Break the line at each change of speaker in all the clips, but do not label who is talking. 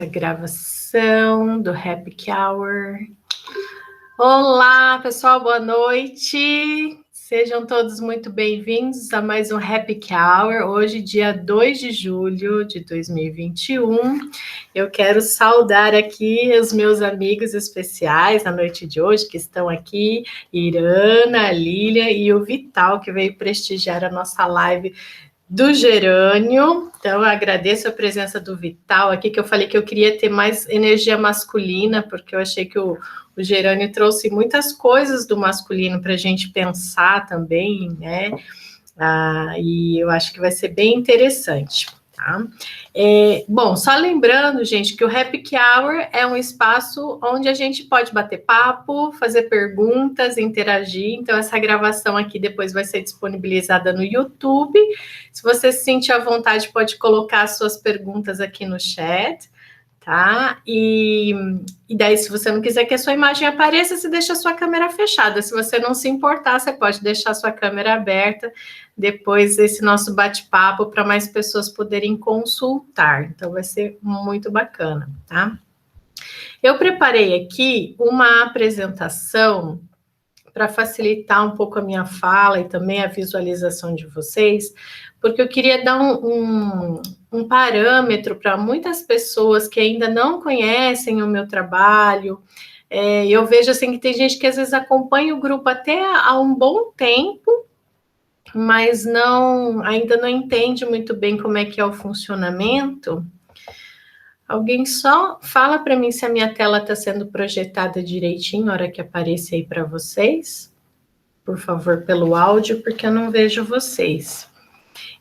A gravação do Happy Hour. Olá, pessoal, boa noite. Sejam todos muito bem-vindos a mais um Happy Hour. Hoje, dia 2 de julho de 2021. Eu quero saudar aqui os meus amigos especiais na noite de hoje, que estão aqui, Irana, a Lília e o Vital, que veio prestigiar a nossa live do Gerânio. Então, eu agradeço a presença do Vital aqui, que eu falei que eu queria ter mais energia masculina, porque eu achei que o Gerânio trouxe muitas coisas do masculino para a gente pensar também, né? E eu acho que vai ser bem interessante. Tá? Bom, só lembrando, gente, que o Happy Hour é um espaço onde a gente pode bater papo, fazer perguntas, interagir. Então, essa gravação aqui depois vai ser disponibilizada no YouTube. Se você se sentir à vontade, pode colocar suas perguntas aqui no chat, tá? E daí, se você não quiser que a sua imagem apareça, você deixa a sua câmera fechada. Se você não se importar, você pode deixar a sua câmera aberta depois desse nosso bate-papo para mais pessoas poderem consultar. Então, vai ser muito bacana, tá? Eu preparei aqui uma apresentação para facilitar um pouco a minha fala e também a visualização de vocês, porque eu queria dar um parâmetro para muitas pessoas que ainda não conhecem o meu trabalho. Eu vejo assim que tem gente que às vezes acompanha o grupo até há um bom tempo, mas ainda não entende muito bem como é que é o funcionamento. Alguém só fala para mim se a minha tela está sendo projetada direitinho na hora que aparecer aí para vocês. Por favor, pelo áudio, porque eu não vejo vocês.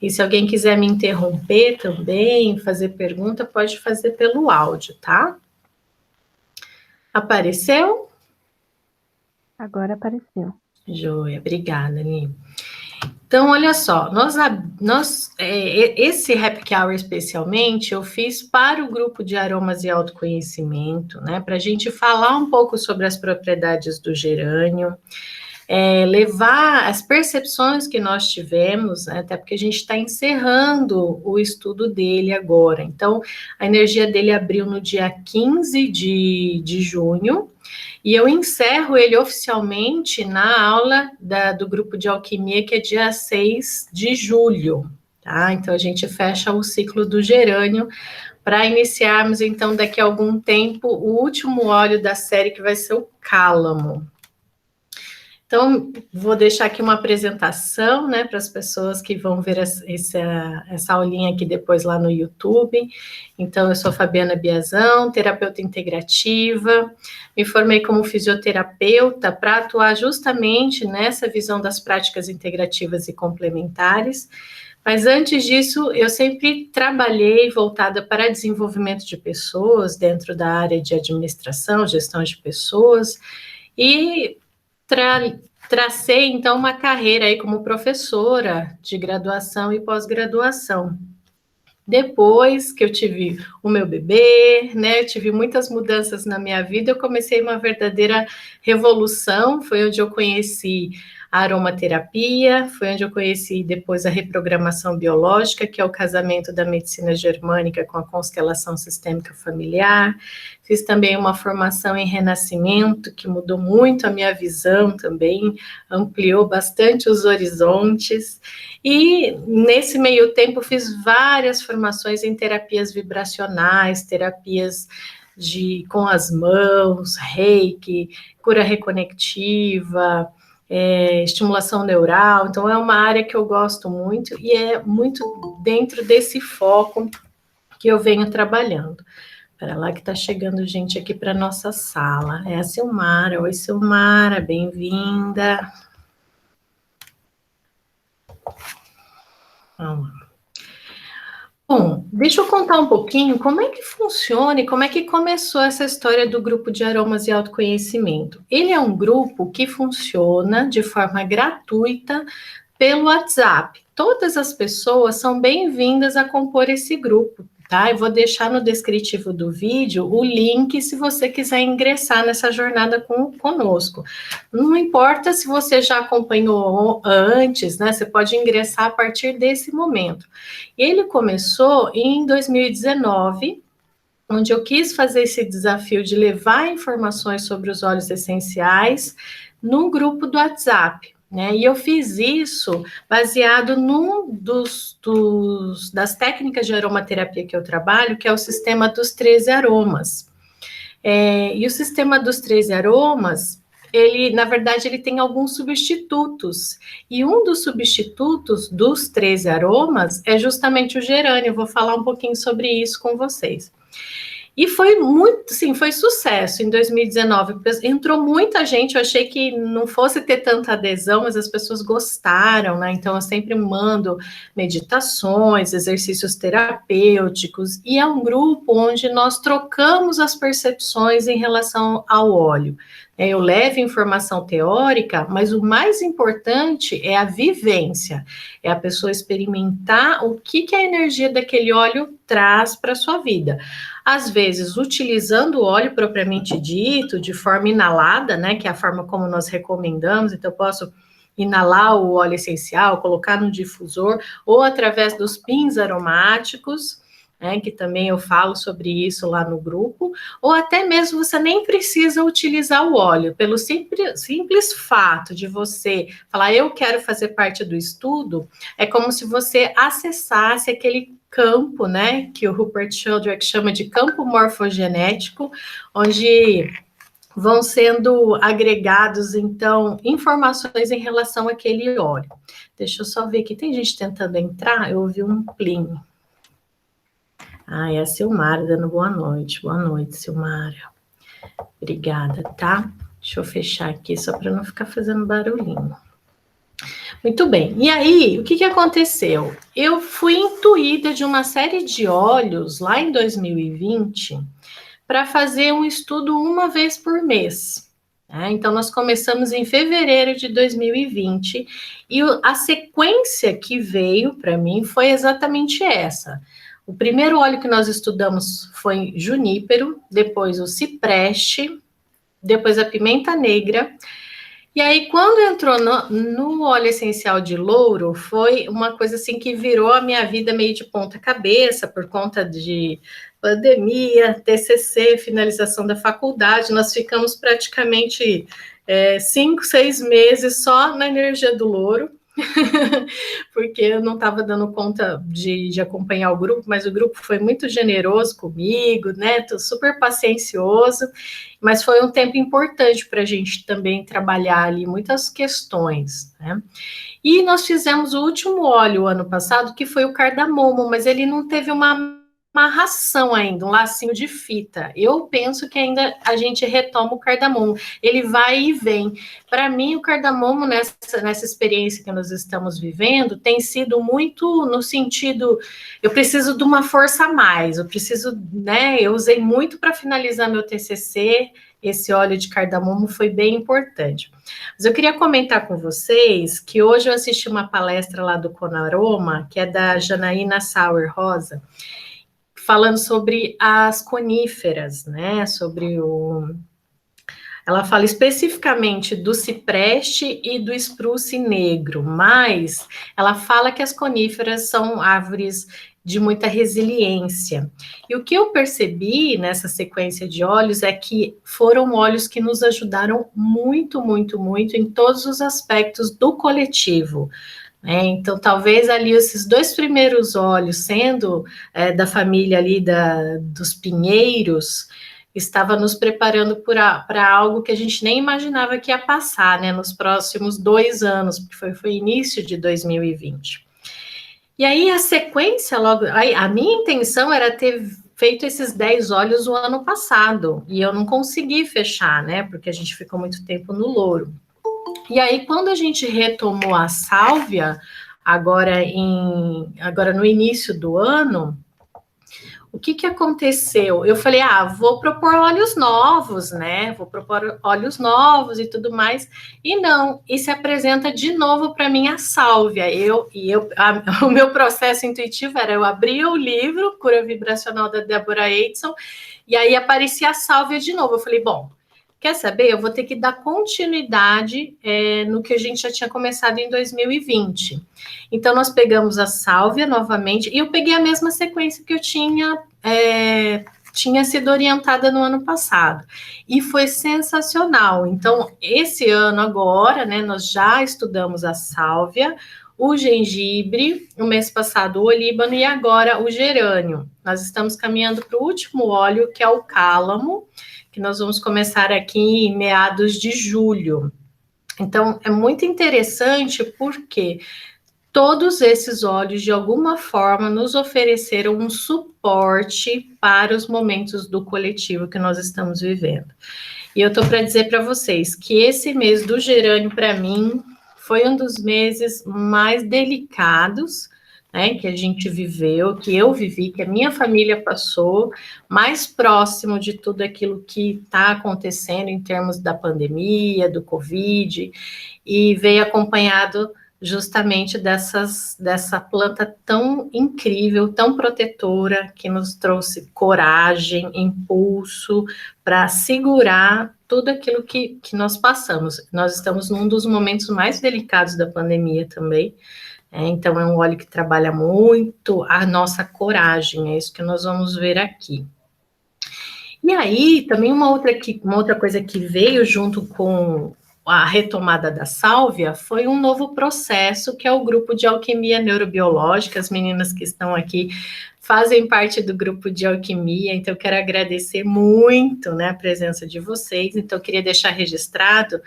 E se alguém quiser me interromper também, fazer pergunta, pode fazer pelo áudio, tá? Apareceu?
Agora apareceu.
Joia, obrigada, Aline. Então, olha só, esse Happy Hour especialmente eu fiz para o grupo de aromas e autoconhecimento, né? Para a gente falar um pouco sobre as propriedades do gerânio, levar as percepções que nós tivemos, né, até porque a gente está encerrando o estudo dele agora. Então, a energia dele abriu no dia 15 de junho, e eu encerro ele oficialmente na aula do grupo de alquimia, que é dia 6 de julho, tá? Então, a gente fecha o ciclo do gerânio para iniciarmos, então, daqui a algum tempo, o último óleo da série, que vai ser o cálamo. Então, vou deixar aqui uma apresentação, né, para as pessoas que vão ver essa aulinha aqui depois lá no YouTube. Então, eu sou Fabiana Biazão, terapeuta integrativa, me formei como fisioterapeuta para atuar justamente nessa visão das práticas integrativas e complementares. Mas antes disso, eu sempre trabalhei voltada para desenvolvimento de pessoas dentro da área de administração, gestão de pessoas, e tracei, então, uma carreira aí como professora de graduação e pós-graduação. Depois que eu tive o meu bebê, né, eu tive muitas mudanças na minha vida, eu comecei uma verdadeira revolução, foi onde eu conheci a aromaterapia, foi onde eu conheci depois a reprogramação biológica, que é o casamento da medicina germânica com a constelação sistêmica familiar. Fiz também uma formação em renascimento, que mudou muito a minha visão também, ampliou bastante os horizontes. E nesse meio tempo fiz várias formações em terapias vibracionais, terapias com as mãos, reiki, cura reconectiva, estimulação neural. Então é uma área que eu gosto muito e é muito dentro desse foco que eu venho trabalhando. Para lá que está chegando gente aqui para nossa sala. É a Silmara. Oi, Silmara, bem-vinda. Vamos lá. Bom, deixa eu contar um pouquinho como é que funciona e como é que começou essa história do grupo de aromas e autoconhecimento. Ele é um grupo que funciona de forma gratuita pelo WhatsApp. Todas as pessoas são bem-vindas a compor esse grupo, tá? Eu vou deixar no descritivo do vídeo o link se você quiser ingressar nessa jornada conosco. Não importa se você já acompanhou antes, né? Você pode ingressar a partir desse momento. Ele começou em 2019, onde eu quis fazer esse desafio de levar informações sobre os óleos essenciais num grupo do WhatsApp, né? E eu fiz isso baseado num das técnicas de aromaterapia que eu trabalho, que é o sistema dos 13 aromas. E o sistema dos 13 aromas, ele, na verdade, ele tem alguns substitutos. E um dos substitutos dos 13 aromas é justamente o gerânio. Eu vou falar um pouquinho sobre isso com vocês. E foi muito, sim, foi sucesso em 2019. Entrou muita gente, eu achei que não fosse ter tanta adesão, mas as pessoas gostaram, né? Então eu sempre mando meditações, exercícios terapêuticos, e é um grupo onde nós trocamos as percepções em relação ao óleo. Eu levo informação teórica, mas o mais importante é a vivência, é a pessoa experimentar o que a energia daquele óleo traz para a sua vida. Às vezes, utilizando o óleo propriamente dito, de forma inalada, né, que é a forma como nós recomendamos, então eu posso inalar o óleo essencial, colocar no difusor, ou através dos pins aromáticos, né, que também eu falo sobre isso lá no grupo, ou até mesmo você nem precisa utilizar o óleo, pelo simples fato de você falar, eu quero fazer parte do estudo, é como se você acessasse aquele campo, né, que o Rupert Sheldrake chama de campo morfogenético, onde vão sendo agregados, então, informações em relação àquele óleo. Deixa eu só ver aqui, tem gente tentando entrar, eu ouvi um plim. É a Silmara dando boa noite. Boa noite, Silmara. Obrigada, tá? Deixa eu fechar aqui só para não ficar fazendo barulhinho. Muito bem. E aí, o que aconteceu? Eu fui intuída de uma série de óleos lá em 2020 para fazer um estudo uma vez por mês. Então, nós começamos em fevereiro de 2020 e a sequência que veio para mim foi exatamente essa. O primeiro óleo que nós estudamos foi junípero, depois o cipreste, depois a pimenta negra. E aí, quando entrou no óleo essencial de louro, foi uma coisa assim que virou a minha vida meio de ponta cabeça, por conta de pandemia, TCC, finalização da faculdade. Nós ficamos praticamente 5, 6 meses só na energia do louro. Porque eu não estava dando conta de acompanhar o grupo, mas o grupo foi muito generoso comigo, né? Tô super paciencioso, mas foi um tempo importante para a gente também trabalhar ali muitas questões, né? E nós fizemos o último óleo ano passado, que foi o cardamomo, mas ele não teve uma amarração ainda, um lacinho de fita. Eu penso que ainda a gente retoma o cardamomo. Ele vai e vem. Para mim, o cardamomo, nessa experiência que nós estamos vivendo, tem sido muito no sentido, eu preciso de uma força a mais, eu preciso, né? Eu usei muito para finalizar meu TCC, esse óleo de cardamomo foi bem importante. Mas eu queria comentar com vocês que hoje eu assisti uma palestra lá do Conaroma, que é da Janaína Sauer Rosa, falando sobre as coníferas, né? Ela fala especificamente do cipreste e do spruce negro, mas ela fala que as coníferas são árvores de muita resiliência. E o que eu percebi nessa sequência de óleos é que foram óleos que nos ajudaram muito, muito, muito em todos os aspectos do coletivo. Então, talvez ali esses 2 primeiros óleos, sendo da família ali dos pinheiros, estava nos preparando para algo que a gente nem imaginava que ia passar, né, nos próximos 2 anos, porque foi início de 2020. E aí, a sequência, logo, a minha intenção era ter feito esses 10 óleos o ano passado, e eu não consegui fechar, né, porque a gente ficou muito tempo no louro. E aí, quando a gente retomou a sálvia, agora no início do ano, o que aconteceu? Eu falei, vou propor óleos novos, né? Vou propor óleos novos e tudo mais. E não, e se apresenta de novo para mim a sálvia. O meu processo intuitivo era, eu abria o livro, Cura Vibracional da Deborah Edson, e aí aparecia a sálvia de novo. Eu falei, bom, quer saber? Eu vou ter que dar continuidade no que a gente já tinha começado em 2020. Então, nós pegamos a sálvia novamente, e eu peguei a mesma sequência que eu tinha tinha sido orientada no ano passado, e foi sensacional. Então, esse ano agora, né, nós já estudamos a sálvia, o gengibre, o mês passado o olíbano e agora o gerânio. Nós estamos caminhando para o último óleo, que é o cálamo, que nós vamos começar aqui em meados de julho. Então, é muito interessante porque todos esses óleos, de alguma forma, nos ofereceram um suporte para os momentos do coletivo que nós estamos vivendo. E eu estou para dizer para vocês que esse mês do gerânio, para mim, foi um dos meses mais delicados, né, que a gente viveu, que eu vivi, que a minha família passou, mais próximo de tudo aquilo que está acontecendo em termos da pandemia, do Covid, e veio acompanhado justamente dessa planta tão incrível, tão protetora, que nos trouxe coragem, impulso para segurar tudo aquilo que nós passamos. Nós estamos num dos momentos mais delicados da pandemia também, então é um óleo que trabalha muito a nossa coragem, é isso que nós vamos ver aqui. E aí, também uma outra coisa que veio junto com a retomada da sálvia foi um novo processo, que é o grupo de alquimia neurobiológica. As meninas que estão aqui fazem parte do grupo de alquimia, então eu quero agradecer muito, né, a presença de vocês. Então eu queria deixar registrado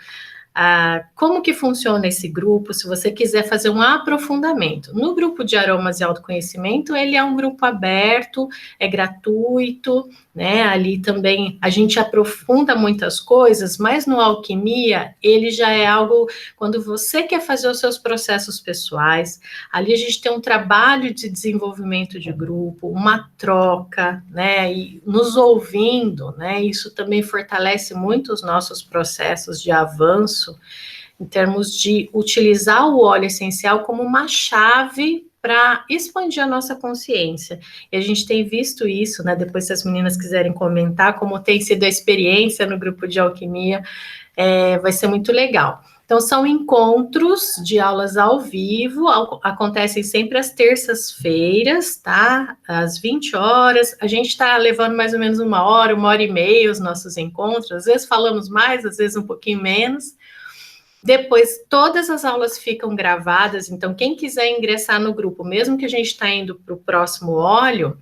como que funciona esse grupo, se você quiser fazer um aprofundamento. No grupo de aromas e autoconhecimento, ele é um grupo aberto, é gratuito, né? Ali também a gente aprofunda muitas coisas, mas no alquimia, ele já é algo, quando você quer fazer os seus processos pessoais, ali a gente tem um trabalho de desenvolvimento de grupo, uma troca, né? E nos ouvindo, né? Isso também fortalece muito os nossos processos de avanço, em termos de utilizar o óleo essencial como uma chave para expandir a nossa consciência. E a gente tem visto isso, né? Depois, se as meninas quiserem comentar como tem sido a experiência no grupo de alquimia, vai ser muito legal. Então, são encontros de aulas ao vivo, acontecem sempre às terças-feiras, tá? Às 20 horas. A gente está levando mais ou menos uma hora e meia os nossos encontros. Às vezes falamos mais, às vezes um pouquinho menos. Depois, todas as aulas ficam gravadas, então quem quiser ingressar no grupo, mesmo que a gente está indo para o próximo óleo,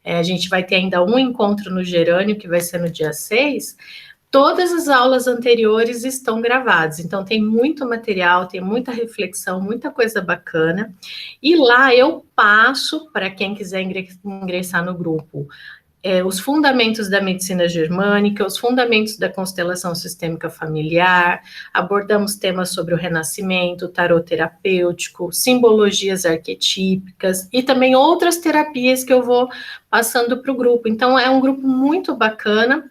a gente vai ter ainda um encontro no gerânio, que vai ser no dia 6, todas as aulas anteriores estão gravadas, então tem muito material, tem muita reflexão, muita coisa bacana, e lá eu passo, para quem quiser ingressar no grupo, os fundamentos da medicina germânica, os fundamentos da constelação sistêmica familiar, abordamos temas sobre o renascimento, tarô terapêutico, simbologias arquetípicas e também outras terapias que eu vou passando para o grupo. Então, é um grupo muito bacana,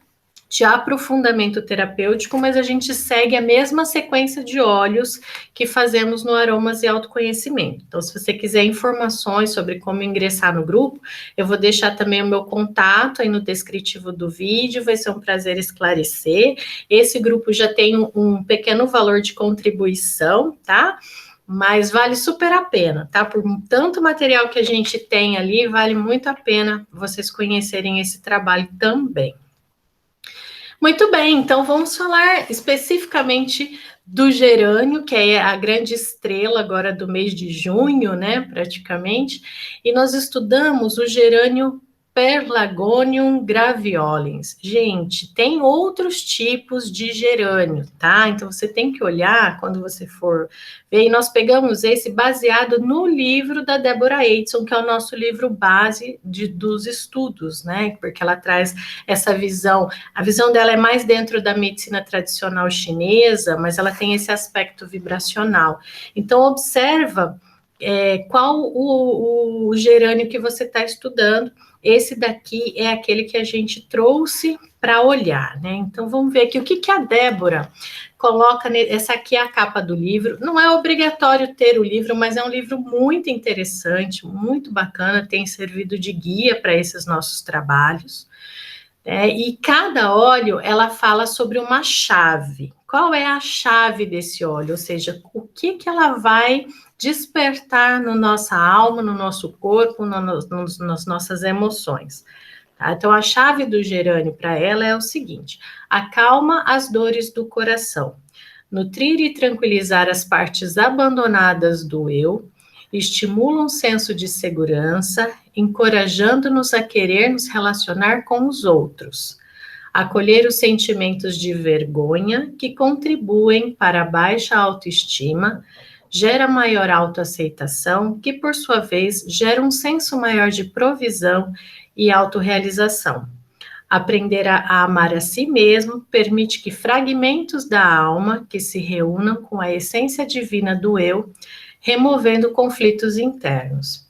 de aprofundamento terapêutico, mas a gente segue a mesma sequência de óleos que fazemos no Aromas e Autoconhecimento. Então, se você quiser informações sobre como ingressar no grupo, eu vou deixar também o meu contato aí no descritivo do vídeo, vai ser um prazer esclarecer. Esse grupo já tem um pequeno valor de contribuição, tá? Mas vale super a pena, tá? Por tanto material que a gente tem ali, vale muito a pena vocês conhecerem esse trabalho também. Muito bem, então vamos falar especificamente do gerânio, que é a grande estrela agora do mês de junho, né, praticamente, e nós estudamos o gerânio Pelargonium graveolens. Gente, tem outros tipos de gerânio, tá? Então você tem que olhar quando você for ver, e nós pegamos esse baseado no livro da Deborah Eidson, que é o nosso livro base dos estudos, né? Porque ela traz essa visão, a visão dela é mais dentro da medicina tradicional chinesa, mas ela tem esse aspecto vibracional. Então observa qual o gerânio que você está estudando. Esse daqui é aquele que a gente trouxe para olhar, né? Então, vamos ver aqui o que a Débora coloca. Essa aqui é a capa do livro. Não é obrigatório ter o livro, mas é um livro muito interessante, muito bacana, tem servido de guia para esses nossos trabalhos. E cada óleo, ela fala sobre uma chave. Qual é a chave desse óleo? Ou seja, o que ela vai despertar na nossa alma, no nosso corpo, nas nossas emoções. Tá? Então, a chave do gerânio para ela é o seguinte: acalma as dores do coração, nutrir e tranquilizar as partes abandonadas do eu, estimula um senso de segurança, encorajando-nos a querer nos relacionar com os outros, acolher os sentimentos de vergonha que contribuem para a baixa autoestima, gera maior autoaceitação, que por sua vez gera um senso maior de provisão e autorrealização. Aprender a amar a si mesmo permite que fragmentos da alma que se reúnam com a essência divina do eu, removendo conflitos internos.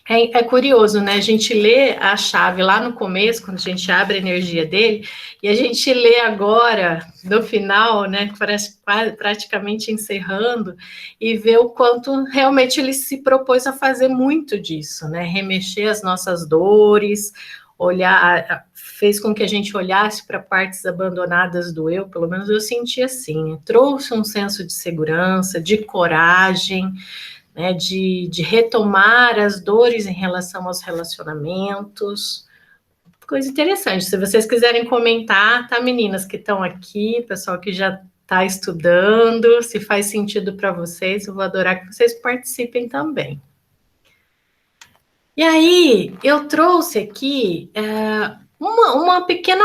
É curioso, né? A gente lê a chave lá no começo, quando a gente abre a energia dele, e a gente lê agora, no final, né? Parece praticamente encerrando, e vê o quanto realmente ele se propôs a fazer muito disso, né? Remexer as nossas dores, olhar, fez com que a gente olhasse para partes abandonadas do eu, pelo menos eu senti assim, trouxe um senso de segurança, de coragem, né, de retomar as dores em relação aos relacionamentos. Coisa interessante. Se vocês quiserem comentar, tá, meninas que estão aqui, pessoal que já está estudando, se faz sentido para vocês, eu vou adorar que vocês participem também. E aí, eu trouxe aqui uma pequena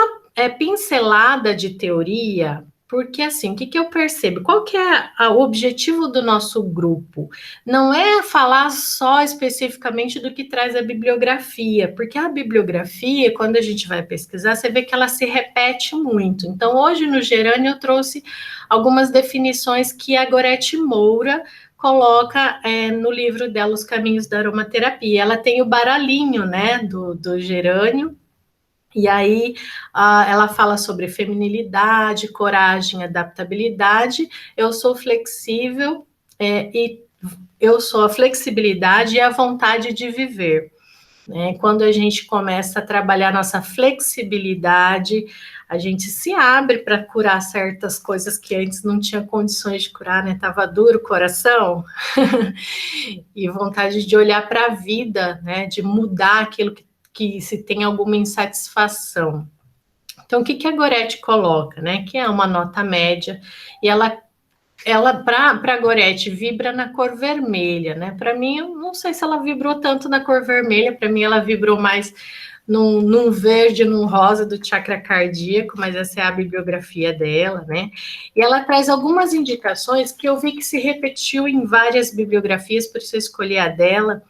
pincelada de teoria, porque assim, o que eu percebo? Qual que é o objetivo do nosso grupo? Não é falar só especificamente do que traz a bibliografia, porque a bibliografia, quando a gente vai pesquisar, você vê que ela se repete muito. Então, hoje no Gerânio eu trouxe algumas definições que a Gorete Moura coloca no livro dela, Os Caminhos da Aromaterapia. Ela tem o baralhinho, né, do gerânio, e aí ela fala sobre feminilidade, coragem, adaptabilidade. Eu sou flexível e eu sou a flexibilidade e a vontade de viver. Né? Quando a gente começa a trabalhar nossa flexibilidade, a gente se abre para curar certas coisas que antes não tinha condições de curar, né? Tava duro o coração e vontade de olhar para a vida, né? De mudar aquilo que se tem alguma insatisfação. Então, o que a Gorete coloca, né? Que é uma nota média e ela para a Gorete vibra na cor vermelha, né? Para mim, eu não sei se ela vibrou tanto na cor vermelha, para mim ela vibrou mais num verde, num rosa do chakra cardíaco, mas essa é a bibliografia dela, né? E ela traz algumas indicações que eu vi que se repetiu em várias bibliografias, por isso eu escolhi a dela.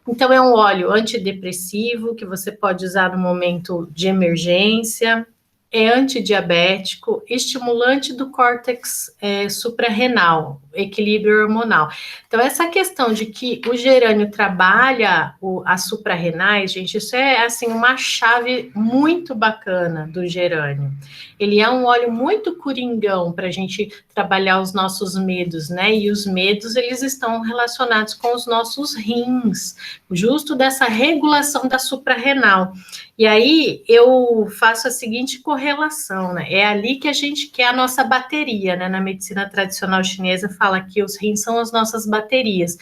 Então, é um óleo antidepressivo que você pode usar no momento de emergência, é antidiabético, estimulante do córtex suprarrenal, equilíbrio hormonal. Então, essa questão de que o gerânio trabalha as suprarrenais, gente, isso é, assim, uma chave muito bacana do gerânio. Ele é um óleo muito coringão para a gente trabalhar os nossos medos, né? E os medos, eles estão relacionados com os nossos rins, justo dessa regulação da suprarrenal. E aí eu faço a seguinte correlação, né? É ali que a gente quer a nossa bateria, né? Na medicina tradicional chinesa fala que os rins são as nossas baterias.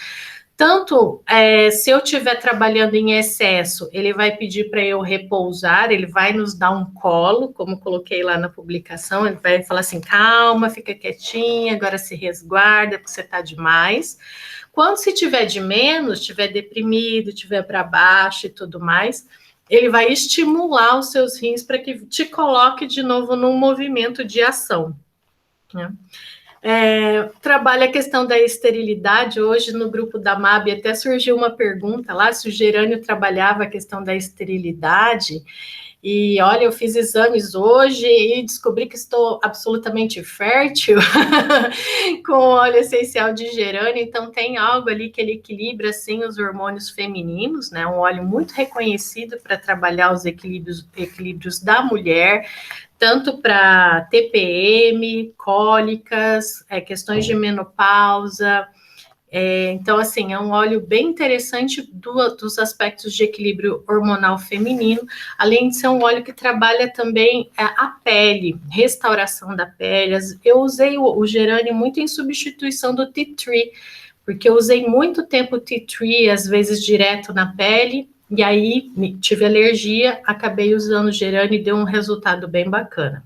Tanto se eu estiver trabalhando em excesso, ele vai pedir para eu repousar, ele vai nos dar um colo, como coloquei lá na publicação, ele vai falar assim, calma, fica quietinha, agora se resguarda, porque você está demais. Quando se tiver de menos, estiver deprimido, estiver para baixo e tudo mais, ele vai estimular os seus rins para que te coloque de novo num movimento de ação, né? Trabalha a questão da esterilidade. Hoje no grupo da MAB até surgiu uma pergunta lá se o gerânio trabalhava a questão da esterilidade. E olha, eu fiz exames hoje e descobri que estou absolutamente fértil com óleo essencial de gerânio. Então tem algo ali que ele equilibra assim os hormônios femininos, né? Um óleo muito reconhecido para trabalhar os equilíbrios da mulher, tanto para TPM, cólicas, questões de menopausa. Então, assim, é um óleo bem interessante dos aspectos de equilíbrio hormonal feminino, além de ser um óleo que trabalha também a pele, restauração da pele. Eu usei o gerânio muito em substituição do tea tree, porque eu usei muito tempo o tea tree, às vezes direto na pele, e aí tive alergia, acabei usando o gerânio e deu um resultado bem bacana.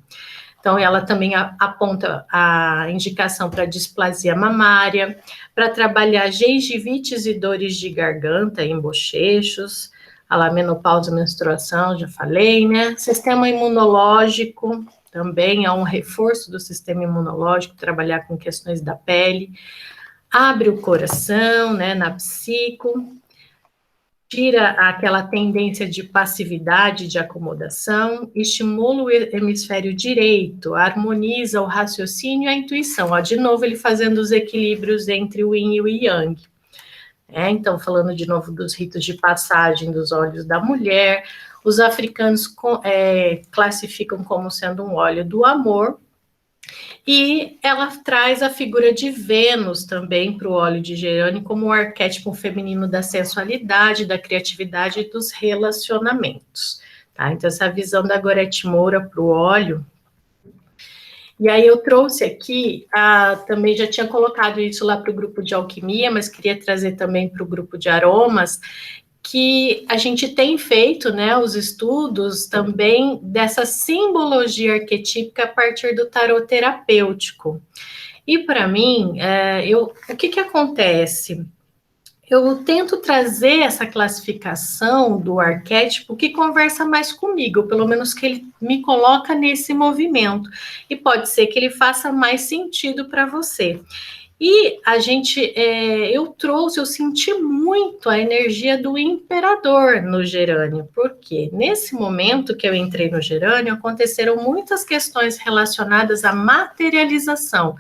Então, ela também aponta a indicação para displasia mamária, para trabalhar gengivites e dores de garganta em bochechos, a menopausa, menstruação, já falei, né? Sistema imunológico, também é um reforço do sistema imunológico, trabalhar com questões da pele, abre o coração, né, na psico, tira aquela tendência de passividade, de acomodação, estimula o hemisfério direito, harmoniza o raciocínio e a intuição. Ó, de novo, ele fazendo os equilíbrios entre o yin e o yang. Então, falando de novo dos ritos de passagem dos óleos da mulher, os africanos classificam como sendo um óleo do amor, e ela traz a figura de Vênus também para o óleo de gerânio como um arquétipo feminino da sensualidade, da criatividade e dos relacionamentos. Tá? Então, essa visão da Gorete Moura para o óleo. E aí eu trouxe aqui, também já tinha colocado isso lá para o grupo de alquimia, mas queria trazer também para o grupo de aromas, que a gente tem feito, né, os estudos também dessa simbologia arquetípica a partir do tarot terapêutico. E para mim, o que acontece? Eu tento trazer essa classificação do arquétipo que conversa mais comigo, ou pelo menos que ele me coloca nesse movimento. E pode ser que ele faça mais sentido para você. E eu senti muito a energia do imperador no gerânio, porque nesse momento que eu entrei no gerânio, aconteceram muitas questões relacionadas à materialização,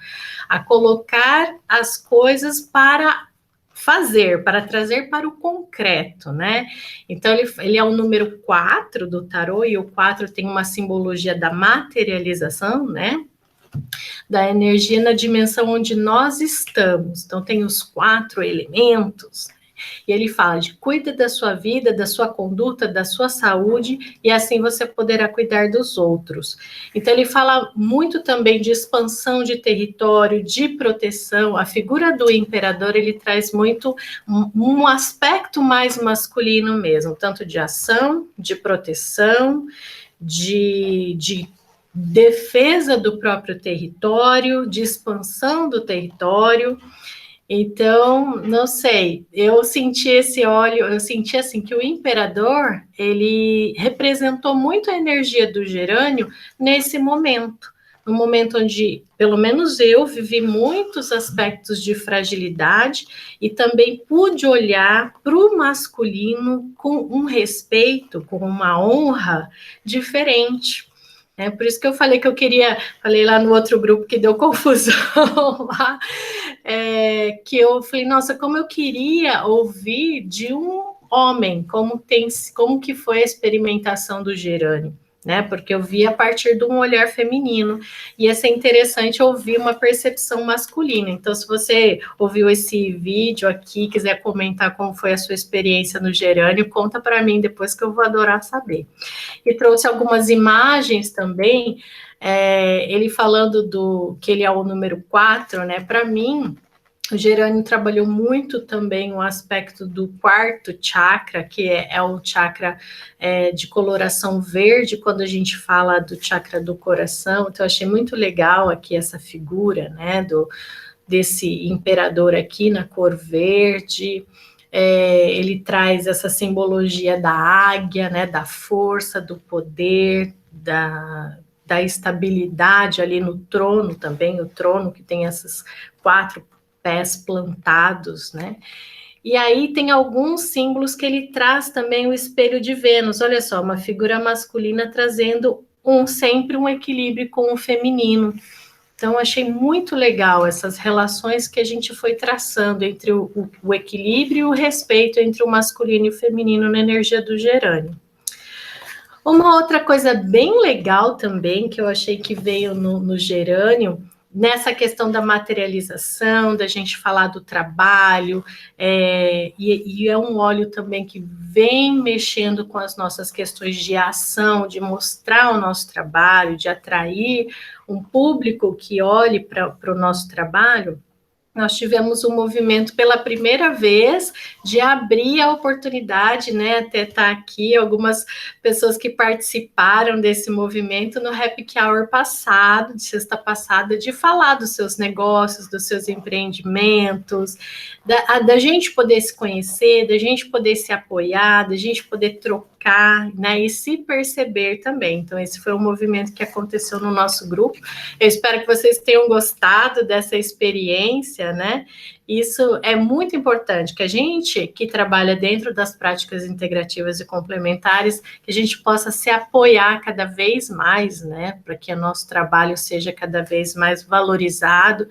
a colocar as coisas para fazer, para trazer para o concreto, né? Então, ele é o número 4 do tarô, e o 4 tem uma simbologia da materialização, né? Da energia na dimensão onde nós estamos. Então, tem os 4 elementos, e ele fala de cuida da sua vida, da sua conduta, da sua saúde, e assim você poderá cuidar dos outros. Então, ele fala muito também de expansão de território, de proteção. A figura do imperador, ele traz muito um aspecto mais masculino mesmo, tanto de ação, de proteção, de defesa do próprio território, de expansão do território. Então, não sei, eu senti esse óleo, eu senti assim que o imperador, ele representou muito a energia do gerânio nesse momento, no momento onde, pelo menos eu, vivi muitos aspectos de fragilidade e também pude olhar para o masculino com um respeito, com uma honra diferente. Por isso que eu falei que falei lá no outro grupo que deu confusão lá, que eu falei, nossa, como eu queria ouvir de um homem, como que foi a experimentação do gerânio, né? Porque eu vi a partir de um olhar feminino, e ia ser interessante ouvir uma percepção masculina. Então, se você ouviu esse vídeo aqui, quiser comentar como foi a sua experiência no gerânio, conta para mim depois, que eu vou adorar saber. E trouxe algumas imagens também, ele falando que ele é o número 4, né? Para mim, o gerânio trabalhou muito também o aspecto do quarto chakra, que é o chakra de coloração verde, quando a gente fala do chakra do coração. Então, eu achei muito legal aqui essa figura, né, desse imperador aqui na cor verde. Ele traz essa simbologia da águia, né, da força, do poder, da estabilidade ali no trono também, o trono que tem esses 4 pés plantados, né? E aí tem alguns símbolos que ele traz também, o espelho de Vênus. Olha só, uma figura masculina trazendo sempre um equilíbrio com o feminino. Então, achei muito legal essas relações que a gente foi traçando entre o equilíbrio e o respeito entre o masculino e o feminino na energia do gerânio. Uma outra coisa bem legal também, que eu achei que veio no gerânio, nessa questão da materialização, da gente falar do trabalho, e é um óleo também que vem mexendo com as nossas questões de ação, de mostrar o nosso trabalho, de atrair um público que olhe para o nosso trabalho. nós tivemos um movimento pela primeira vez de abrir a oportunidade, né, até estar aqui, algumas pessoas que participaram desse movimento no Happy Hour passado, de sexta passada, de falar dos seus negócios, dos seus empreendimentos, da gente poder se conhecer, da gente poder se apoiar, da gente poder trocar, né, e se perceber também. Então, esse foi um movimento que aconteceu no nosso grupo. Eu espero que vocês tenham gostado dessa experiência, né? Isso é muito importante, que a gente que trabalha dentro das práticas integrativas e complementares, que a gente possa se apoiar cada vez mais, né? Para que o nosso trabalho seja cada vez mais valorizado,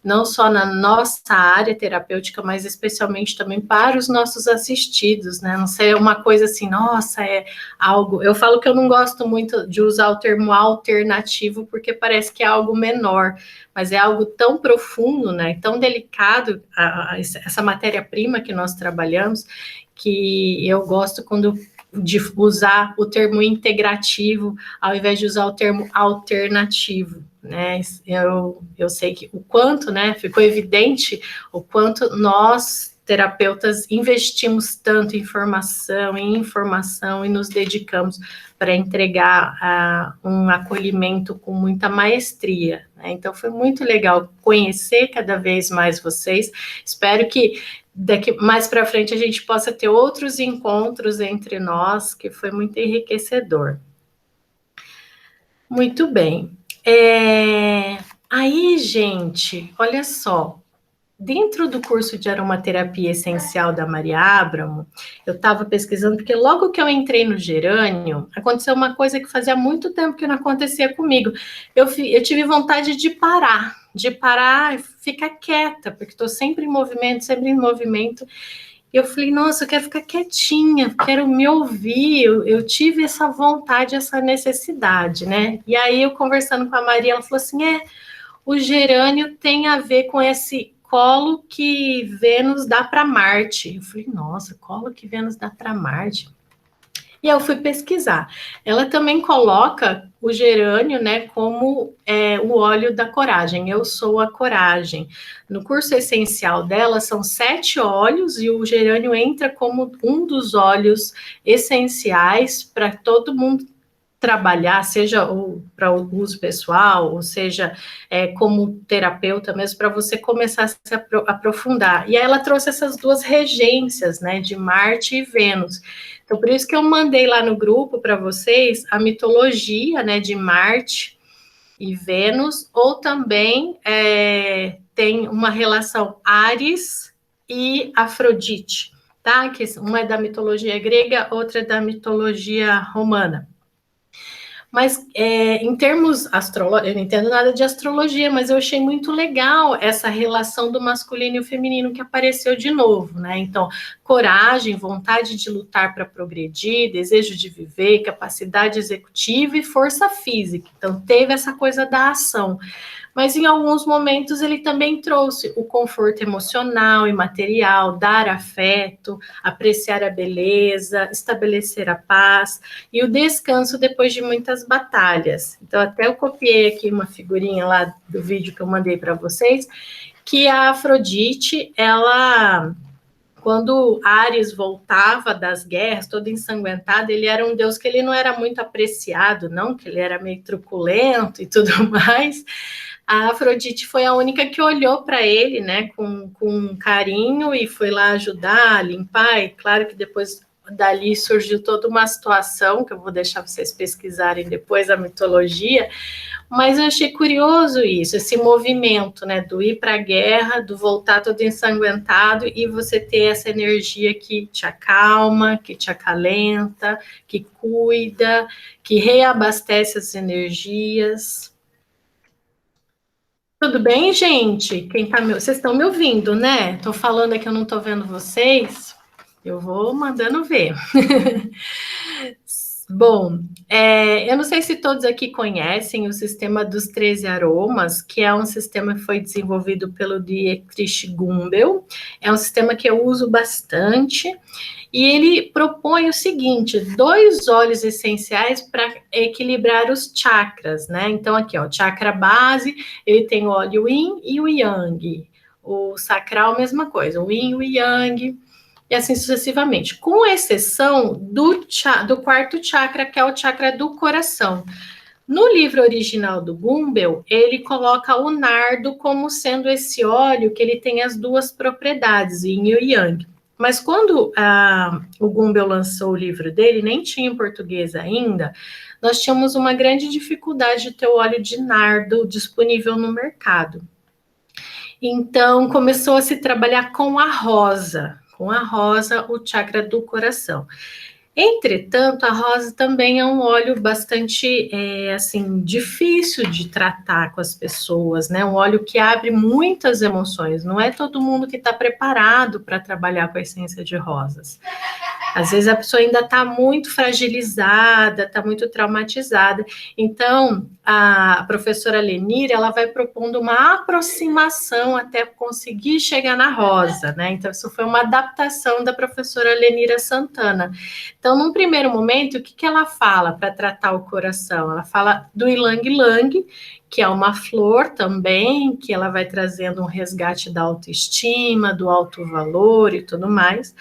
não só na nossa área terapêutica, mas especialmente também para os nossos assistidos, né? Não ser uma coisa assim, nossa, é algo... Eu falo que eu não gosto muito de usar o termo alternativo, porque parece que é algo menor, mas é algo tão profundo, né? Tão delicado, essa matéria-prima que nós trabalhamos, que eu gosto de usar o termo integrativo, ao invés de usar o termo alternativo, né? Eu sei que o quanto, né, ficou evidente o quanto nós, terapeutas, investimos tanto em informação e nos dedicamos para entregar um acolhimento com muita maestria, né? Então foi muito legal conhecer cada vez mais vocês. Espero que daqui mais para frente a gente possa ter outros encontros entre nós, que foi muito enriquecedor. Muito bem. Aí, gente, olha só, dentro do curso de aromaterapia essencial da Maria Abramo, eu estava pesquisando, porque logo que eu entrei no gerânio, aconteceu uma coisa que fazia muito tempo que não acontecia comigo. Eu tive vontade de parar e ficar quieta, porque estou sempre em movimento, sempre em movimento. E eu falei, nossa, eu quero ficar quietinha, quero me ouvir. Eu tive essa vontade, essa necessidade, né? E aí, eu conversando com a Maria, ela falou assim, o gerânio tem a ver com esse colo que Vênus dá para Marte. Eu falei, nossa, colo que Vênus dá para Marte. E eu fui pesquisar. Ela também coloca o gerânio, né, como o óleo da coragem. Eu sou a coragem. No curso essencial dela são 7 óleos e o gerânio entra como um dos óleos essenciais para todo mundo trabalhar, seja para o uso pessoal, ou seja, como terapeuta mesmo, para você começar a se aprofundar. E aí ela trouxe essas duas regências, né, de Marte e Vênus. Então, por isso que eu mandei lá no grupo para vocês a mitologia, né, de Marte e Vênus, ou também tem uma relação Áries e Afrodite, tá? Que uma é da mitologia grega, outra é da mitologia romana. Mas em termos astrológicos, eu não entendo nada de astrologia, mas eu achei muito legal essa relação do masculino e o feminino que apareceu de novo, né? Então, coragem, vontade de lutar para progredir, desejo de viver, capacidade executiva e força física. Então, teve essa coisa da ação. Mas em alguns momentos ele também trouxe o conforto emocional e material, dar afeto, apreciar a beleza, estabelecer a paz e o descanso depois de muitas batalhas. Então, até eu copiei aqui uma figurinha lá do vídeo que eu mandei para vocês, que a Afrodite, ela... Quando Ares voltava das guerras, todo ensanguentado, ele era um deus que ele não era muito apreciado, não, que ele era meio truculento e tudo mais. A Afrodite foi a única que olhou para ele, né, com carinho e foi lá ajudar, limpar. E claro que depois dali surgiu toda uma situação, que eu vou deixar vocês pesquisarem depois a mitologia, mas eu achei curioso isso, esse movimento, né, do ir para a guerra, do voltar todo ensanguentado e você ter essa energia que te acalma, que te acalenta, que cuida, que reabastece as energias. Tudo bem, gente? Vocês estão me ouvindo, né? Estou falando aqui, eu não estou vendo vocês. Eu vou mandando ver. Bom, eu não sei se todos aqui conhecem o sistema dos 13 aromas, que é um sistema que foi desenvolvido pelo Dietrich Gumbel. É um sistema que eu uso bastante. E ele propõe o seguinte, 2 óleos essenciais para equilibrar os chakras, né? Então, aqui, ó, chakra base, ele tem o óleo Yin e o Yang. o sacral, mesma coisa, o yin, o yang, e assim sucessivamente, com exceção do quarto chakra, que é o chakra do coração. No livro original do Gumbel, ele coloca o nardo como sendo esse óleo que ele tem as duas propriedades, yin e yang. Mas quando o Gumbel lançou o livro dele, nem tinha em português ainda, nós tínhamos uma grande dificuldade de ter o óleo de nardo disponível no mercado. Então, começou a se trabalhar com a rosa, o chakra do coração. Entretanto, a rosa também é um óleo bastante, assim, difícil de tratar com as pessoas, né? Um óleo que abre muitas emoções. Não é todo mundo que está preparado para trabalhar com a essência de rosas. Às vezes a pessoa ainda está muito fragilizada, está muito traumatizada. Então, a professora Lenira, ela vai propondo uma aproximação até conseguir chegar na rosa, né? Então, isso foi uma adaptação da professora Lenira Santana. Então, num primeiro momento, o que ela fala para tratar o coração? Ela fala do ylang-ylang, que é uma flor também, que ela vai trazendo um resgate da autoestima, do alto valor e tudo mais.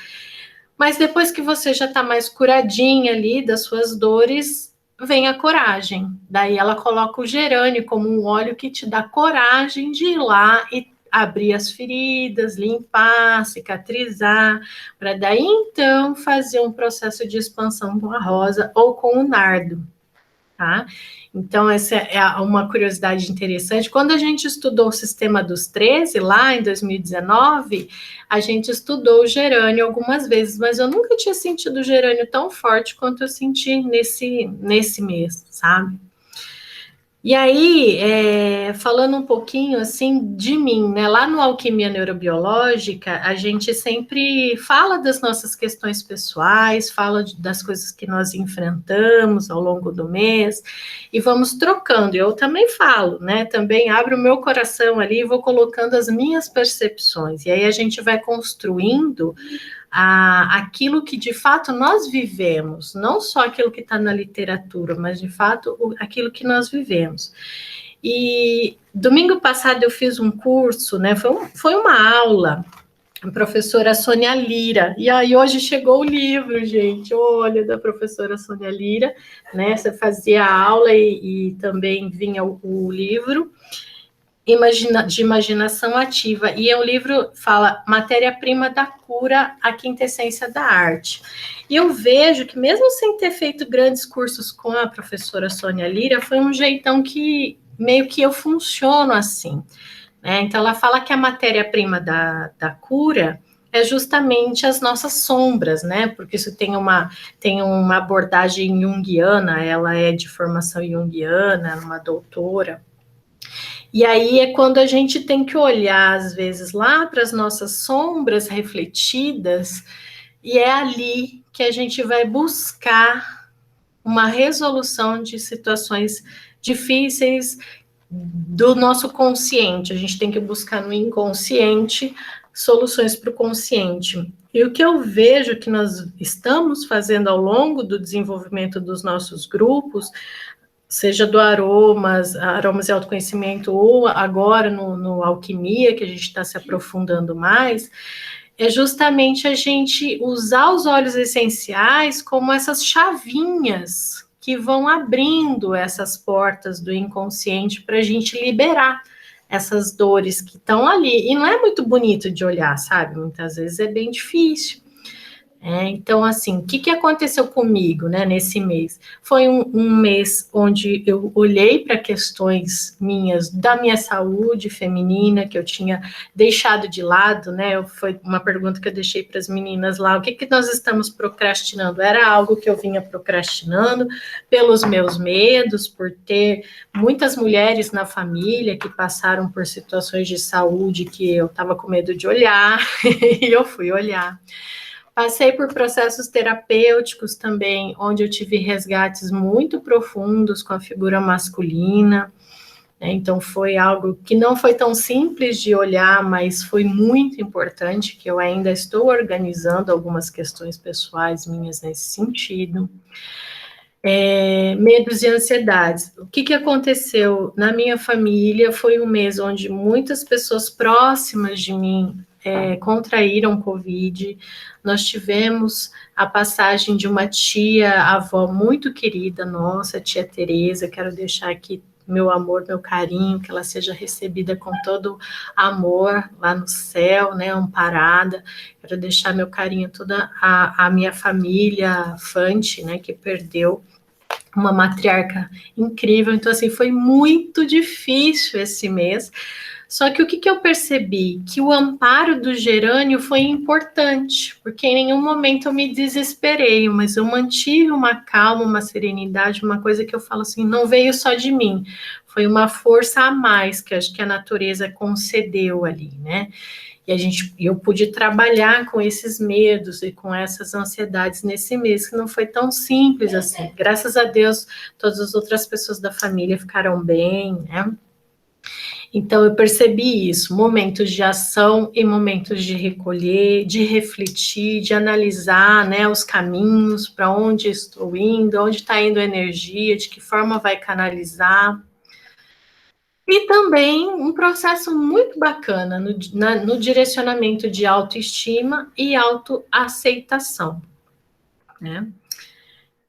Mas depois que você já está mais curadinha ali das suas dores, vem a coragem. Daí ela coloca o gerânio como um óleo que te dá coragem de ir lá e abrir as feridas, limpar, cicatrizar, para daí então fazer um processo de expansão com a rosa ou com o nardo, tá? Então, essa é uma curiosidade interessante. Quando a gente estudou o sistema dos 13, lá em 2019, a gente estudou o gerânio algumas vezes, mas eu nunca tinha sentido o gerânio tão forte quanto eu senti nesse mês, sabe? E aí, falando um pouquinho assim de mim, né? Lá no Alquimia Neurobiológica, a gente sempre fala das nossas questões pessoais, fala das coisas que nós enfrentamos ao longo do mês, e vamos trocando. Eu também falo, né? Também abro o meu coração ali e vou colocando as minhas percepções. E aí a gente vai construindo aquilo que de fato nós vivemos, não só aquilo que está na literatura, mas de fato aquilo que nós vivemos. E domingo passado eu fiz um curso, né? Foi uma aula, a professora Sônia Lira, e aí hoje chegou o livro, gente, olha, da professora Sônia Lira, né? Você fazia a aula e também vinha o livro. De imaginação ativa, e é um livro fala matéria-prima da cura, a quintessência da arte. E eu vejo que mesmo sem ter feito grandes cursos com a professora Sônia Lira, foi um jeitão que meio que eu funciono assim, né? Então ela fala que a matéria-prima da cura é justamente as nossas sombras, né? Porque isso tem uma abordagem junguiana, ela é de formação junguiana, uma doutora. E aí é quando a gente tem que olhar, às vezes, lá para as nossas sombras refletidas, e é ali que a gente vai buscar uma resolução de situações difíceis do nosso consciente. A gente tem que buscar no inconsciente soluções para o consciente. E o que eu vejo que nós estamos fazendo ao longo do desenvolvimento dos nossos grupos, seja do aromas e autoconhecimento, ou agora no alquimia, que a gente está se aprofundando mais, é justamente a gente usar os óleos essenciais como essas chavinhas que vão abrindo essas portas do inconsciente para a gente liberar essas dores que estão ali. E não é muito bonito de olhar, sabe? Muitas vezes é bem difícil. Então, assim, o que aconteceu comigo, né, nesse mês? Foi um mês onde eu olhei para questões minhas, da minha saúde feminina, que eu tinha deixado de lado, né? Foi uma pergunta que eu deixei para as meninas lá: o que nós estamos procrastinando? Era algo que eu vinha procrastinando pelos meus medos, por ter muitas mulheres na família que passaram por situações de saúde que eu estava com medo de olhar, e eu fui olhar. Passei por processos terapêuticos também, onde eu tive resgates muito profundos com a figura masculina, né? Então foi algo que não foi tão simples de olhar, mas foi muito importante, que eu ainda estou organizando algumas questões pessoais minhas nesse sentido. Medos e ansiedades. O que aconteceu na minha família foi um mês onde muitas pessoas próximas de mim contraíram Covid. Nós tivemos a passagem de uma tia-avó muito querida nossa, a tia Tereza. Quero deixar aqui meu amor, meu carinho, que ela seja recebida com todo amor lá no céu, né, amparada. Quero deixar meu carinho toda a minha família Fante, né, que perdeu uma matriarca incrível. Então, assim, foi muito difícil esse mês. Só que o que eu percebi? Que o amparo do gerânio foi importante, porque em nenhum momento eu me desesperei, mas eu mantive uma calma, uma serenidade, uma coisa que eu falo assim, não veio só de mim, foi uma força a mais que acho que a natureza concedeu ali, né? E eu pude trabalhar com esses medos e com essas ansiedades nesse mês, que não foi tão simples assim. Graças a Deus, todas as outras pessoas da família ficaram bem, né? Então, eu percebi isso, momentos de ação e momentos de recolher, de refletir, de analisar, né, os caminhos, para onde estou indo, onde está indo a energia, de que forma vai canalizar. E também um processo muito bacana no direcionamento de autoestima e autoaceitação, né?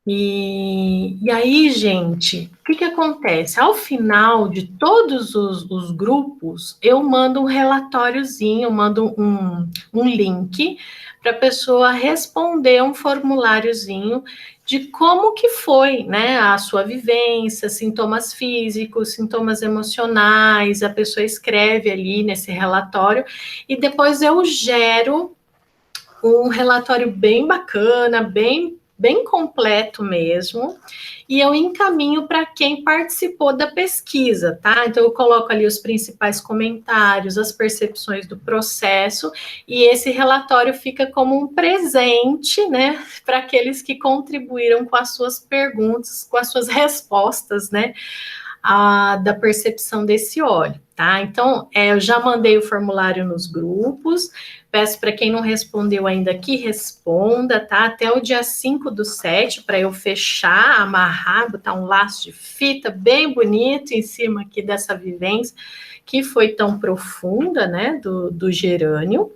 E aí, gente, o que acontece? Ao final de todos os grupos, eu mando um relatóriozinho, mando um link para a pessoa responder um formuláriozinho de como que foi, né, a sua vivência, sintomas físicos, sintomas emocionais, a pessoa escreve ali nesse relatório, e depois eu gero um relatório bem bacana, bem completo mesmo, e eu encaminho para quem participou da pesquisa, tá? Então, eu coloco ali os principais comentários, as percepções do processo, e esse relatório fica como um presente, né, para aqueles que contribuíram com as suas perguntas, com as suas respostas, né, da percepção desse óleo, tá? Então, eu já mandei o formulário nos grupos, peço para quem não respondeu ainda que responda, tá? Até o dia 5/7, para eu fechar, amarrar, botar um laço de fita bem bonito em cima aqui dessa vivência, que foi tão profunda, né, do gerânio.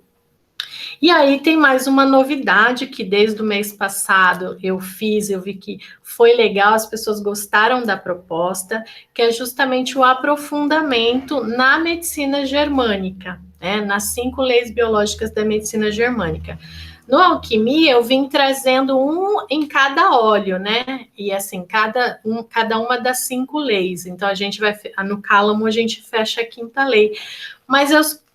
E aí tem mais uma novidade que desde o mês passado eu vi que foi legal, as pessoas gostaram da proposta, que é justamente o aprofundamento na medicina germânica, né, nas 5 leis biológicas da medicina germânica. No Alquimia, eu vim trazendo um em cada óleo, né? E assim, cada uma das 5 leis. Então, a gente vai, no Cálamo, a gente fecha a 5ª lei. Mas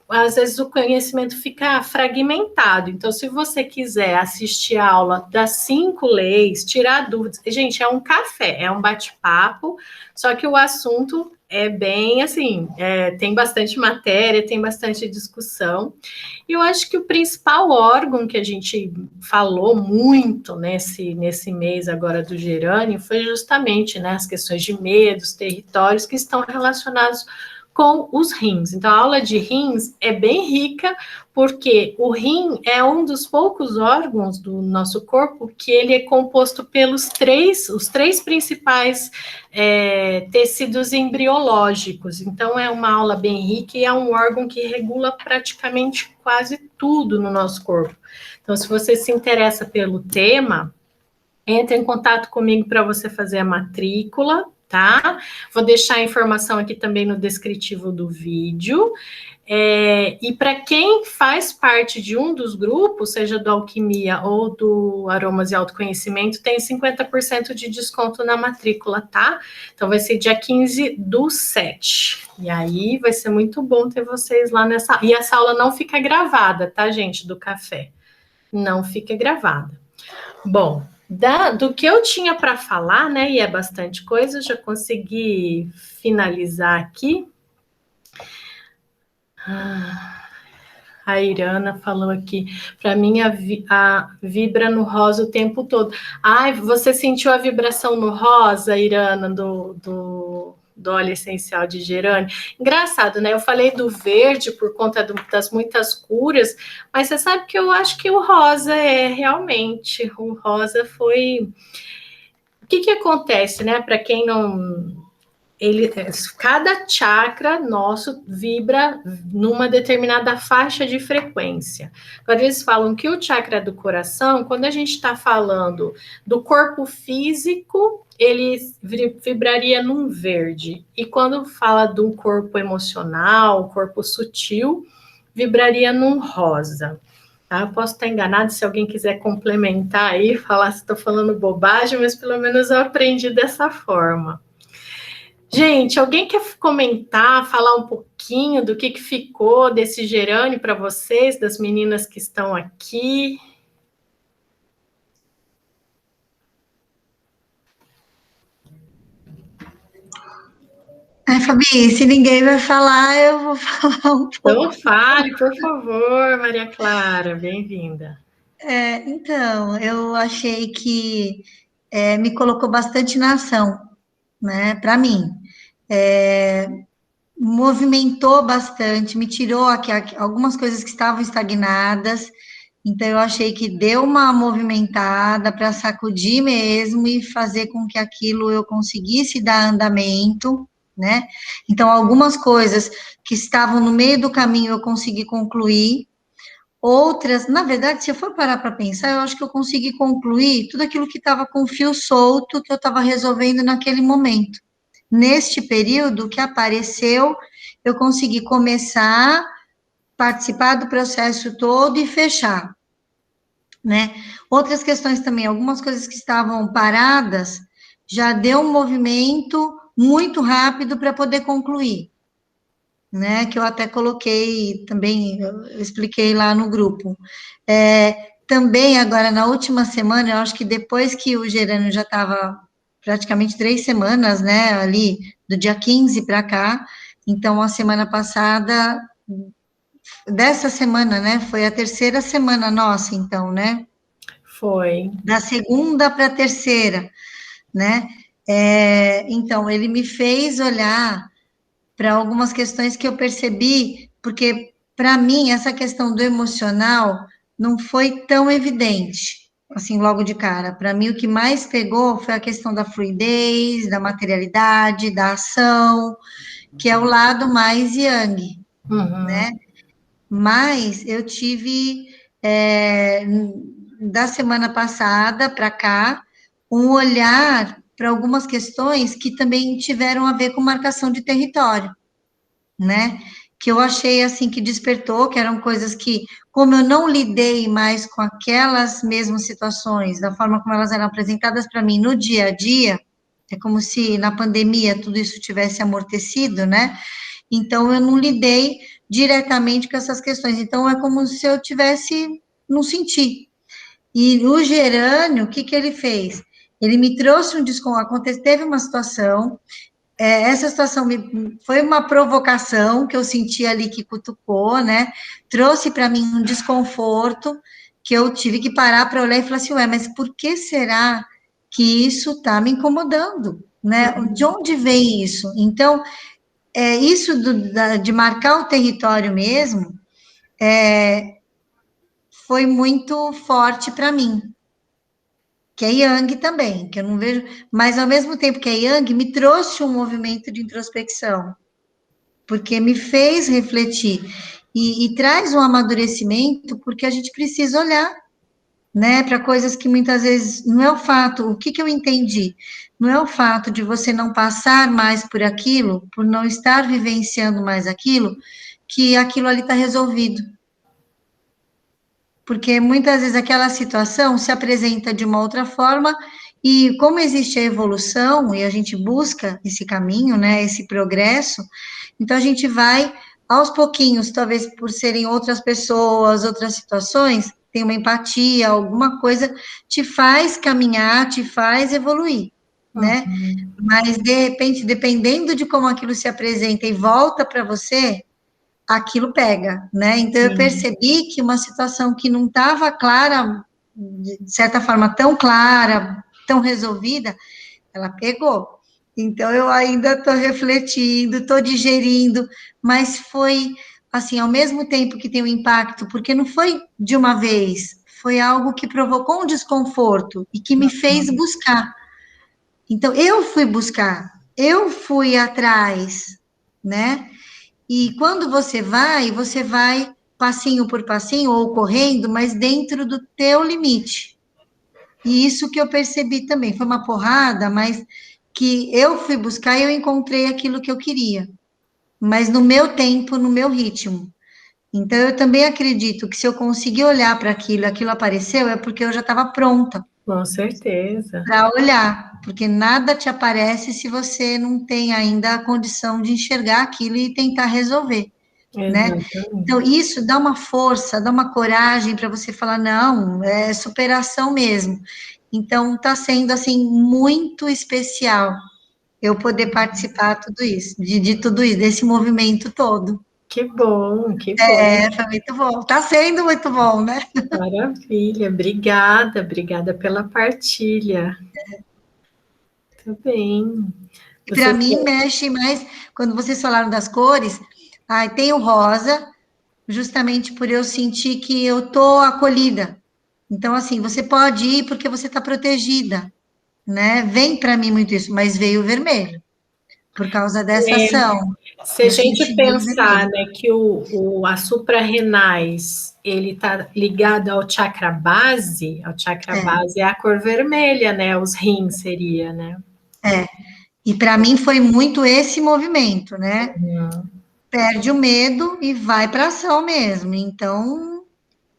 às vezes o conhecimento fica fragmentado. Então, se você quiser assistir a aula das 5 leis, tirar dúvidas, gente, é um café, é um bate-papo, só que o assunto é bem assim, tem bastante matéria, tem bastante discussão. E eu acho que o principal órgão que a gente falou muito nesse mês agora do gerânio foi justamente, né, as questões de medos, territórios que estão relacionados com os rins. Então, a aula de rins é bem rica, porque o rim é um dos poucos órgãos do nosso corpo que ele é composto pelos os três principais tecidos embriológicos. Então, é uma aula bem rica e é um órgão que regula praticamente quase tudo no nosso corpo. Então, se você se interessa pelo tema, entre em contato comigo para você fazer a matrícula, tá? Vou deixar a informação aqui também no descritivo do vídeo. E para quem faz parte de um dos grupos, seja do Alquimia ou do Aromas e Autoconhecimento, tem 50% de desconto na matrícula, tá? Então vai ser dia 15/7. E aí vai ser muito bom ter vocês lá nessa. E essa aula não fica gravada, tá, gente? Do café. Não fica gravada. Bom, do que eu tinha para falar, né, e é bastante coisa, eu já consegui finalizar aqui. A Irana falou aqui, para mim a vibra no rosa o tempo todo. Ai, você sentiu a vibração no rosa, Irana, do óleo essencial de gerânio? Engraçado, né? Eu falei do verde por conta das muitas curas, mas você sabe que eu acho que o rosa realmente, o rosa foi... O que acontece, né? Para quem não... cada chakra nosso vibra numa determinada faixa de frequência. Agora, eles falam que o chakra do coração, quando a gente está falando do corpo físico, ele vibraria num verde. E quando fala de um corpo emocional, corpo sutil, vibraria num rosa. Tá? Posso estar enganado, se alguém quiser complementar aí, falar se estou falando bobagem, mas pelo menos eu aprendi dessa forma. Gente, alguém quer comentar, falar um pouquinho do que ficou desse gerânio para vocês, das meninas que estão aqui?
Ai, Fabi, se ninguém vai falar, eu vou falar um pouco.
Então fale, por favor, Maria Clara, bem-vinda.
Então, eu achei que me colocou bastante na ação, né, para mim. Movimentou bastante, me tirou algumas coisas que estavam estagnadas, então eu achei que deu uma movimentada para sacudir mesmo e fazer com que aquilo eu conseguisse dar andamento, né? Então, algumas coisas que estavam no meio do caminho eu consegui concluir, outras, na verdade, se eu for parar para pensar, eu acho que eu consegui concluir tudo aquilo que estava com fio solto que eu estava resolvendo naquele momento. Neste período que apareceu, eu consegui começar, participar do processo todo e fechar, né? Outras questões também, algumas coisas que estavam paradas, já deu um movimento muito rápido para poder concluir, né? Que eu até coloquei também, eu expliquei lá no grupo. Também agora, na última semana, eu acho que depois que o gerânio já estava praticamente 3 semanas, né, ali, do dia 15 para cá, então, a semana passada, dessa semana, né, foi a terceira semana nossa, então, né?
Foi.
Da segunda para a terceira, né? Então, ele me fez olhar para algumas questões que eu percebi, porque para mim essa questão do emocional não foi tão evidente, assim, logo de cara. Para mim, o que mais pegou foi a questão da fluidez, da materialidade, da ação, que é o lado mais yang, né? Mas eu tive, da semana passada para cá, um olhar para algumas questões que também tiveram a ver com marcação de território, né? Que eu achei assim que despertou, que eram coisas que, como eu não lidei mais com aquelas mesmas situações, da forma como elas eram apresentadas para mim no dia a dia, é como se na pandemia tudo isso tivesse amortecido, né? Então eu não lidei diretamente com essas questões. Então é como se eu tivesse, não senti. E o gerânio, o que que ele fez? Ele me trouxe um desconforto, teve uma situação, essa situação foi uma provocação que eu senti ali que cutucou, né? Trouxe para mim um desconforto que eu tive que parar para olhar e falar assim, ué, mas por que será que isso está me incomodando, né? De onde vem isso? Então, isso de marcar o território mesmo foi muito forte para mim, que é Yang também, que eu não vejo, mas ao mesmo tempo que é Yang, me trouxe um movimento de introspecção, porque me fez refletir e traz um amadurecimento, porque a gente precisa olhar, né, para coisas que muitas vezes não é o fato, o que que eu entendi? Não é o fato de você não passar mais por aquilo, por não estar vivenciando mais aquilo, que aquilo ali está resolvido. Porque muitas vezes aquela situação se apresenta de uma outra forma, e como existe a evolução, e a gente busca esse caminho, né, esse progresso, então a gente vai aos pouquinhos, talvez por serem outras pessoas, outras situações, tem uma empatia, alguma coisa te faz caminhar, te faz evoluir, né? Mas de repente, dependendo de como aquilo se apresenta e volta para você, aquilo pega, né? Então eu percebi que uma situação que não estava clara, de certa forma tão clara, tão resolvida, ela pegou. Então eu ainda estou refletindo, estou digerindo, mas foi assim, ao mesmo tempo que tem um impacto, porque não foi de uma vez, foi algo que provocou um desconforto e que me fez buscar, Então, eu fui buscar, eu fui atrás, né? E quando você vai passinho por passinho ou correndo, mas dentro do teu limite. E isso que eu percebi também, foi uma porrada, mas que eu fui buscar e eu encontrei aquilo que eu queria, mas no meu tempo, no meu ritmo. Então, eu também acredito que se eu conseguir olhar para aquilo, aquilo apareceu, é porque eu já estava pronta
Com certeza.
para olhar, porque nada te aparece se você não tem ainda a condição de enxergar aquilo e tentar resolver, né? Então,
Exatamente.
isso dá uma força, dá uma coragem para você falar, não, é superação mesmo. Então, está sendo, assim, muito especial eu poder participar tudo isso, de tudo isso, desse movimento todo.
Que bom, que bom.
É, foi muito bom. Está sendo muito bom, né?
Maravilha. Obrigada, obrigada pela partilha. Muito bem.
Para
Você
mim, mexe mais, quando vocês falaram das cores, tem o rosa, justamente por eu sentir que eu tô acolhida. Então, assim, você pode ir porque você está protegida, né? Vem para mim muito isso, mas veio o vermelho, por causa dessa ação.
Se a
Eu
gente
senti o
pensar,
vermelho.
né, que a suprarrenais, ele está ligado ao chakra base é a cor vermelha, né, os rins seria, né?
E para mim foi muito esse movimento, né?
Hum,
Perde o medo e vai para ação mesmo. Então,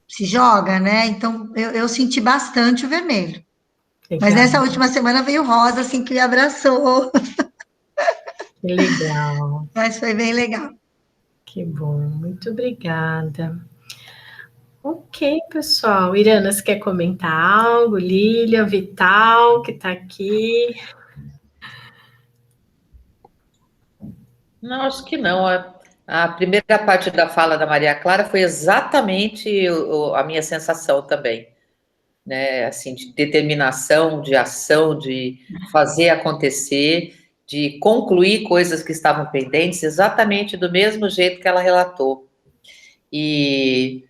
se joga, né? Então, eu senti bastante o vermelho. Mas
legal,
nessa última semana veio o rosa, assim, que me abraçou.
que legal,
Mas foi bem legal.
que bom, muito obrigada. Ok, pessoal. Irana, você quer comentar algo? Lília, Vital, que está aqui.
Não, acho que não. A primeira parte da fala da Maria Clara foi exatamente a minha sensação também, né? Assim, de determinação, de ação, de fazer acontecer, de concluir coisas que estavam pendentes, exatamente do mesmo jeito que ela relatou. E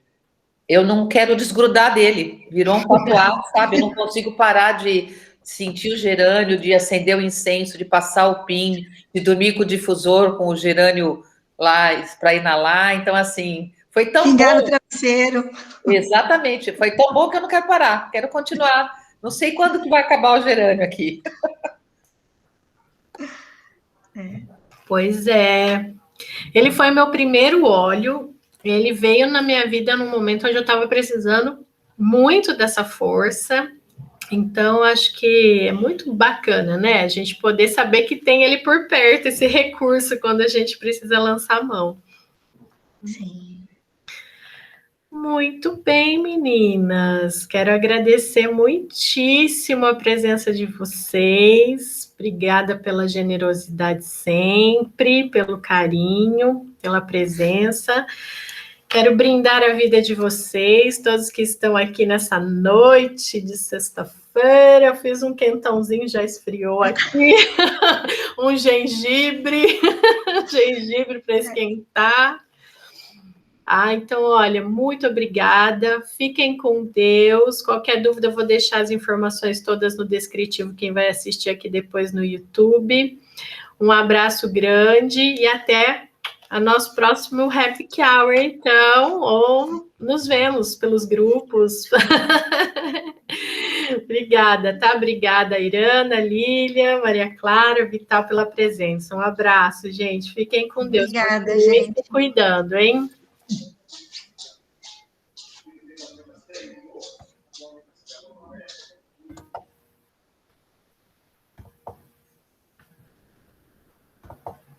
eu não quero desgrudar dele, virou um tatuado, sabe? Eu não consigo parar de sentir o gerânio, de acender o incenso, de passar o pin, de dormir com o difusor, com o gerânio lá para inalar. Então, assim, foi tão
Pingar no
bom,
travesseiro.
exatamente, foi tão bom que eu não quero parar, quero continuar. Não sei quando que vai acabar o gerânio aqui.
Pois é. Ele foi meu primeiro óleo. Ele veio na minha vida num momento onde eu estava precisando muito dessa força. Então, acho que é muito bacana, né? A gente poder saber que tem ele por perto, esse recurso, quando a gente precisa lançar a mão.
Sim.
Muito bem, meninas. Quero agradecer muitíssimo a presença de vocês. Obrigada pela generosidade sempre, pelo carinho, pela presença. Quero brindar a vida de vocês, todos que estão aqui nessa noite de sexta-feira. Eu fiz um quentãozinho, já esfriou aqui. Um gengibre, gengibre para esquentar. Então, olha, muito obrigada. Fiquem com Deus. Qualquer dúvida, eu vou deixar as informações todas no descritivo, quem vai assistir aqui depois no YouTube. Um abraço grande e até o nosso próximo Happy Hour, então, ou nos vemos pelos grupos. Obrigada, tá? Obrigada, Irana, Lília, Maria Clara, Vital, pela presença. Um abraço, gente. Fiquem com Deus.
Obrigada,
Continuem
gente.
se cuidando, hein?